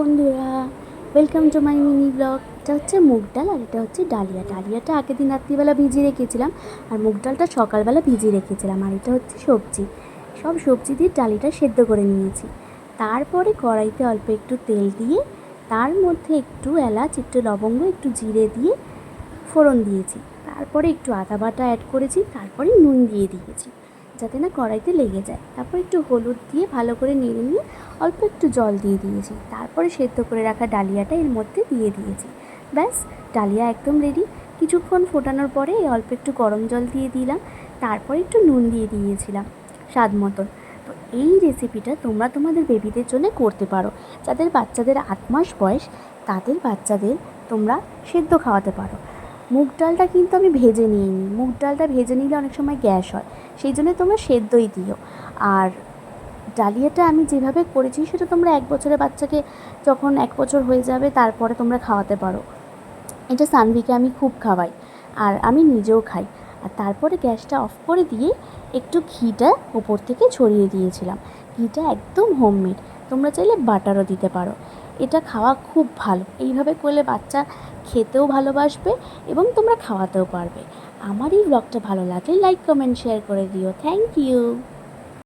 বন্ধুরা, welcome to my mini blog. এটা হচ্ছে মুগ ডাল আর এটা হচ্ছে ডালিয়া। ডালিয়াটা আগের দিন রাত্রিবেলা ভিজিয়ে রেখেছিলাম আর মুগ ডালটা সকালবেলা ভিজিয়ে রেখেছিলাম। আর এটা হচ্ছে সবজি, সব সবজি দিয়ে ডালিটা সেদ্ধ করে নিয়েছি। তারপরে কড়াইতে অল্প একটু তেল দিয়ে তার মধ্যে একটু এলাচ, একটু লবঙ্গ, একটু জিরে দিয়ে ফোড়ন দিয়েছি। তারপরে একটু আদা বাটা অ্যাড করেছি, তারপরে নুন দিয়ে দিয়েছি যাতে না কড়াইতে লেগে যায়। তারপর একটু হলুদ দিয়ে ভালো করে নেড়ে নিয়ে অল্প একটু জল দিয়ে দিয়েছি। তারপরে সেদ্ধ করে রাখা ডালিয়াটা এর মধ্যে দিয়ে দিয়েছি। ব্যাস, ডালিয়া একদম রেডি। কিছুক্ষণ ফোটানোর পরে অল্প একটু গরম জল দিয়ে দিলাম, তারপরে একটু নুন দিয়ে দিয়েছিলাম স্বাদ মতন। তো এই রেসিপিটা তোমরা তোমাদের বেবিদের জন্য করতে পারো। যাদের বাচ্চাদের 8 মাস বয়স তাদের বাচ্চাদের তোমরা সেদ্ধ খাওয়াতে পারো। মুগ ডালটা কিন্তু আমি ভেজে নিইনি, মুগ ডালটা ভেজে নিলে অনেক সময় গ্যাস হয়, সেই জন্য তোমরা সেদ্ধই দিও। আর ডালিয়াটা আমি যেভাবে করেছি সেটা তোমরা 1 বছরের বাচ্চাকে যখন 1 বছর হয়ে যাবে তারপরে তোমরা খাওয়াতে পারো। এটা সানভিকে আমি খুব খাওয়াই আর আমি নিজেও খাই। আর তারপরে গ্যাসটা অফ করে দিয়ে একটু ঘিটা ওপর থেকে ছড়িয়ে দিয়েছিলাম। ঘিটা একদম হোমমেড, তোমরা চাইলে বাটারও দিতে পারো। এটা খাওয়া খুব ভালো, এইভাবে করলে বাচ্চা খেতেও ভালোবাসবে এবং তোমরা খাওয়াতেও পারবে। আমার এই ব্লগটা ভালো লাগলে লাইক, কমেন্ট, শেয়ার করে দিও। Thank you.